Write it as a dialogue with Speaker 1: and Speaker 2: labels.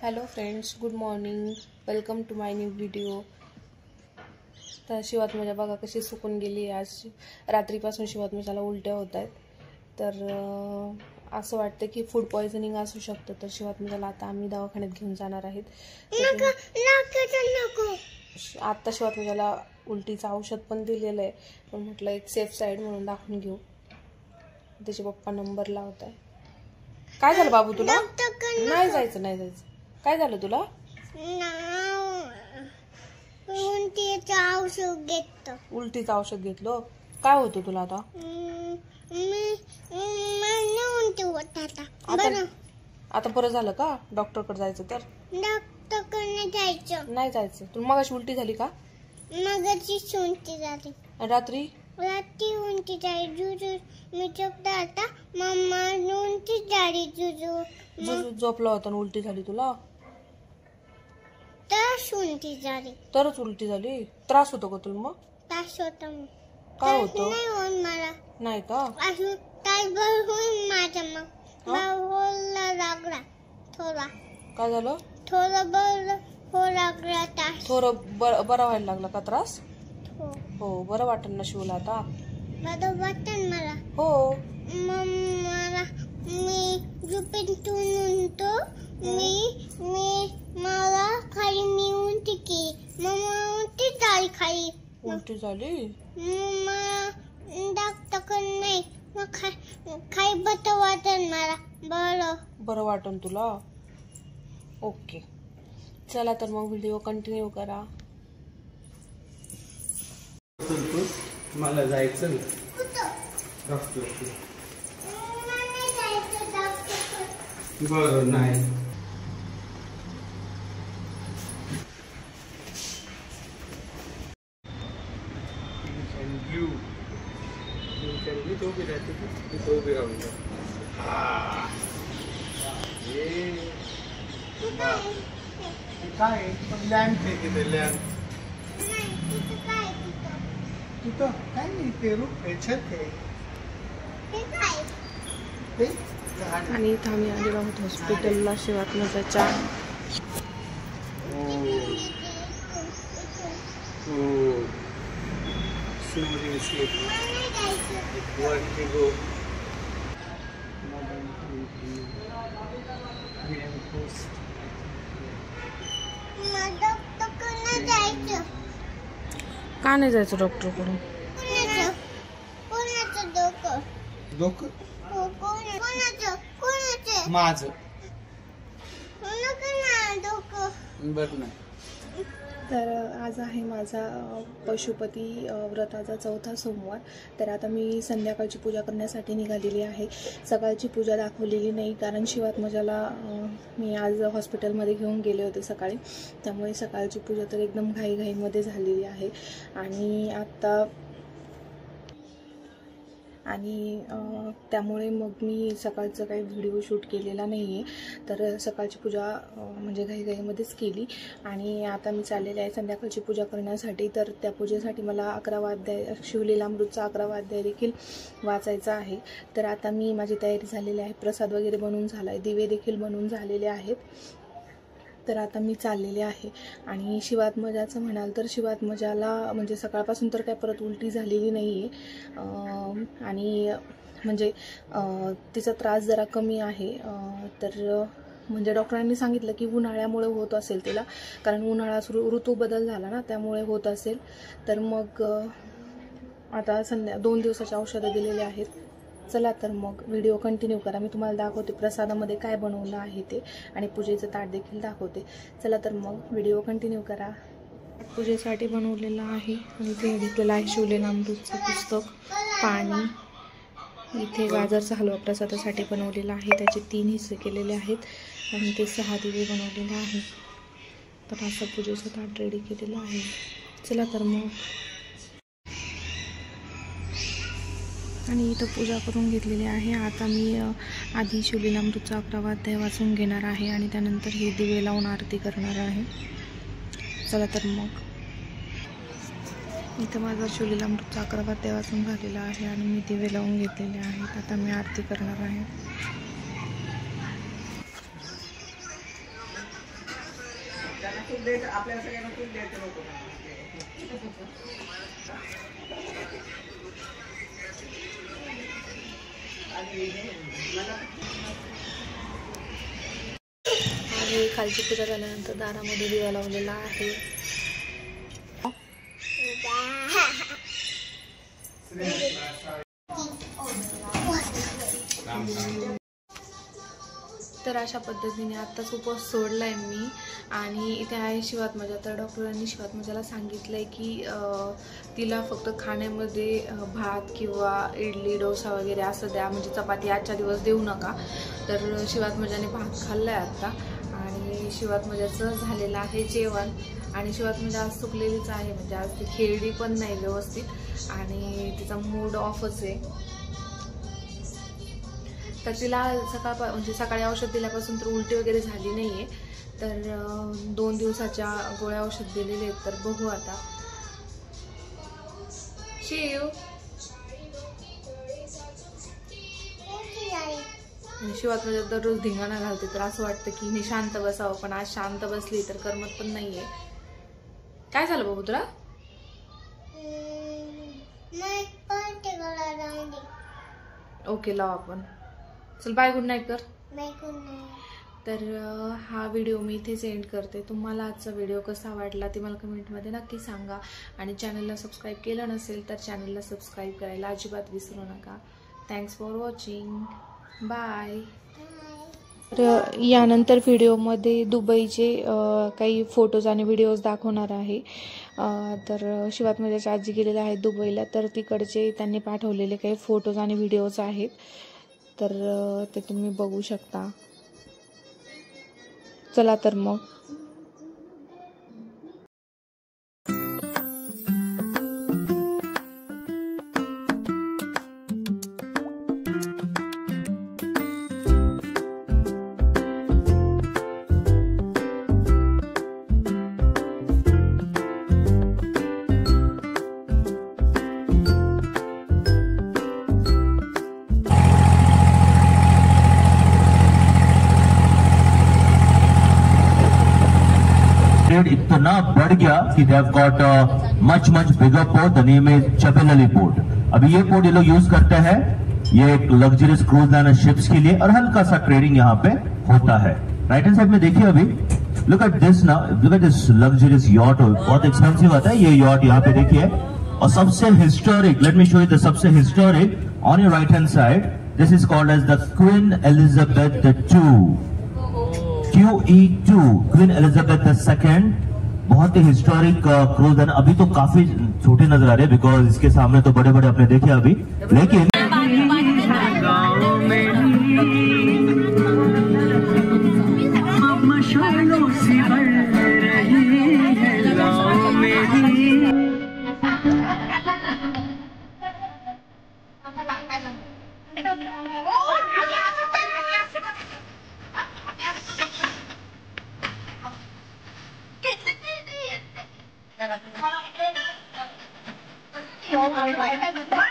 Speaker 1: Hello friends, good morning. Welcome to my new video. तर शिवात्मजा बघा कशी सुकून गेली. आज रात्रीपासून शिवात्मजाला उलट्या होत आहेत. तर असं वाटतं की फूड पॉयझनिंग असू शकतं. तर शिवात्मजाला आता आम्ही दवाखान्यात घेऊन जाणार आहेत. आत्ता शिवात्मजाला उलटीचं औषध पण दिलेलं आहे, पण म्हटलं एक सेफ साईड म्हणून दाखवून घेऊ. त्याचे पप्पा नंबर लावत आहे. काय झालं बाबू तुला? नाही जायचं, नाही जायचं. काय झालं तुला? उलटीचं औषध घेतलं. काय होतं तुला आता? आता बरं झालं का? डॉक्टरकडे जायचं तर? नाही जायचं. तुला मगाशी उलटी झाली का?
Speaker 2: मगाशी उलटी झाली.
Speaker 1: रात्री
Speaker 2: उलटी झाली. जुजू मी झोपला होता. मम्मा उलटी झाली. जुजू
Speaker 1: झोपला होता आणि उलटी झाली तुला? तरच उलटी झाली. त्रास होतो का तुला? मग
Speaker 2: त्रास होतो.
Speaker 1: काय होतं?
Speaker 2: नाही होत मला.
Speaker 1: नाही का?
Speaker 2: अजून काय होईल माझ्या? मग लागला थोडा.
Speaker 1: काय झालं?
Speaker 2: थोडं बरं हो लागला.
Speaker 1: थोडं बरं व्हायला लागला का त्रास?
Speaker 2: हो.
Speaker 1: बरं वाटेल ना शिवला आता?
Speaker 2: बरं वाटेल मला.
Speaker 1: हो.
Speaker 2: मला मी झोपेतून उठतो. मला खाली मी उलटी केली. मम्मा उलटी झाली. खाली
Speaker 1: उलटी झाली.
Speaker 2: मला डॉक्टरकडे नाही. मग खाई बरं वाटेल मला.
Speaker 1: बरं वाटेल तुला? ओके, चला तर मग व्हिडिओ कंटिन्यू करा.
Speaker 3: मला जायचं बरं नाही. तो भी रहती थी, तो भी रहूंगा. काय लॅम्प आहे तिथे. लॅम्प तिथं काय नाही. ते रूप छत आहे.
Speaker 1: आणि इथं आम्ही आलेलो आहोत हॉस्पिटलला शिवात्मजाच्या. का नाही जायचं डॉक्टरकडून?
Speaker 3: डोकं माझं बरं नाही.
Speaker 1: तर आज आहे माझा पशुपती व्रताचा 4था सोमवार. तर आता मी संध्याकाळची पूजा करण्यासाठी निघालेली आहे. सकाळची पूजा दाखवलेली नाही, कारण शिवात्मजाला मी आज हॉस्पिटलमध्ये घेऊन गेले होते सकाळी. त्यामुळे सकाळची पूजा तर एकदम घाईघाईमध्ये झालेली आहे. आणि त्यामुळे मग मी सकाळचं काही व्हिडिओ शूट केलेला नाही आहे. तर सकाळची पूजा म्हणजे घाईघाईमध्येच केली. आणि आता मी चाललेले आहे संध्याकाळची पूजा करण्यासाठी. तर त्या पूजेसाठी मला 11 अध्याय शिवलीलामृतचा 11वा अध्याय देखील वाचायचा आहे. तर आता मी माझी तयारी झालेली आहे. प्रसाद वगैरे बनवून झाला आहे. दिवे देखील बनवून झालेले आहेत. तर आता मी चाललेले आहे. आणि शिवात्मजाचं म्हणाल तर शिवात्मजाला म्हणजे सकाळपासून तर काय परत उलटी झालेली नाही आहे. आणि म्हणजे तिचा त्रास जरा कमी आहे. तर म्हणजे डॉक्टरांनी सांगितलं की उन्हाळ्यामुळे होत असेल तिला, कारण उन्हाळा ऋतू बदल झाला ना, त्यामुळे होत असेल. तर मग आता 2 दिवसाच्या औषधं दिलेले आहेत. चला तर मग व्हिडिओ कंटिन्यू करा. मी तुम्हाला दाखवते प्रसादामध्ये काय बनवलं आहे ते, आणि पूजेचं ताट देखील दाखवते. चला तर मग व्हिडिओ कंटिन्यू करा. पूजेसाठी बनवलेलं आहे. आणि इथे घेतलेलं आहे शिवलीलामृतचं पुस्तक, पाणी. इथे गाजरचा हलवा प्रसादासाठी बनवलेला आहे. त्याचे 3 हिस्से केलेले आहेत आणि ते 6 दिवे बनवलेले आहेत. तर असं पूजेचं ताट रेडी केलेलं आहे. चला तर मग. आणि इथं पूजा करून घेतलेली आहे. आता मी आधी शिवलीलामृतचा 11वा अध्याय वाचून घेणार आहे आणि त्यानंतर हे दिवे लावून आरती करणार आहे. चला तर मग. इथं माझा शिवलीलामृतचा 11वा अध्याय वाचून झालेला आहे आणि मी दिवे लावून घेतलेले आहेत. आता मी आरती करणार आहे.
Speaker 4: तूप द्यायचं आपल्याला सगळ्यांना तूप द्यायचं नको
Speaker 1: आणि खालची पूजा झाल्यानंतर दारामध्ये दिवा लावलेला आहे. तर अशा पद्धतीने आत्ताच उपवास सोडलाय मी. आणि इथे आहे शिवात्मजा. तर डॉक्टरांनी शिवात्मजाला सांगितलंय की तिला फक्त खाण्यामध्ये भात किंवा इडली डोसा वगैरे असं द्या, म्हणजे चपाती आजच्या दिवस देऊ नका. तर शिवात्मजाने भात खाल्लाय आत्ता आणि शिवात्मजाचं झालेलं आहे जेवण. आणि शिवात्मजा आज चुकलेलीच आहे, म्हणजे आज ती खेळली पण नाही व्यवस्थित आणि तिचा मूड ऑफच आहे. तर तिला म्हणजे सकाळी औषध दिल्यापासून तर उलटी वगैरे झाली नाही आहे. तर 2 दिवसाच्या गोळ्या औषध दिलेले आहेत. तर बघू आता. शिव आणि शिवात्मजा दररोज धिंगाणा घालते, तर असं वाटतं की मी शांत बसावं, पण आज शांत बसली तर करमत पण नाहीये. काय झालं बाबू तुला? ओके लाव आपण. चल बाय, गुड नाईट कर. तर हा व्हिडिओ मी इथे सेंड करते. तुम्हाला आजचा व्हिडिओ कसा वाटला ते मला कमेंटमध्ये नक्की सांगा. आणि चॅनलला सबस्क्राईब केलं नसेल तर चॅनलला सबस्क्राईब करायला अजिबात विसरू नका. Thanks for watching. बाय. तर यानंतर व्हिडिओमध्ये दुबईचे काही फोटोज आणि व्हिडिओज दाखवणार आहे. तर शिवात्मजाच्या आजी गेलेल्या आहेत दुबईला, तर तिकडचे त्यांनी पाठवलेले काही फोटोज आणि व्हिडिओज आहेत. तर ते तुम्ही बघू शकता. चला तर मग.
Speaker 5: इतना बढ़ गया कि they have got much bigger port. The name is चपेलली पोर्ट. अभी ये पोर्ट ये लोग यूज करते हैं, ये एक लग्जरियस क्रूज लाइनर शिप्स के लिए, और हल्का सा ट्रेडिंग यहाँ पे होता है. राइट हैंड साइड में देखिए अभी. लुक एट दिस ना, look at this luxurious yacht. बहुत एक्सपेंसिव आता है ये यॉट. यहाँ पे देखिए. और सबसे historic, let me show you the सबसे historic on your right hand side. This is called as the queen Elizabeth II. QE2, queen Elizabeth II. बहुत ही हिस्टोरिक क्रूज है. अभी तो काफी छोटे नजर आ रहे हैं बिकॉज इसके सामने तो बड़े बड़े आपने देखे अभी, लेकिन
Speaker 2: Oh my God.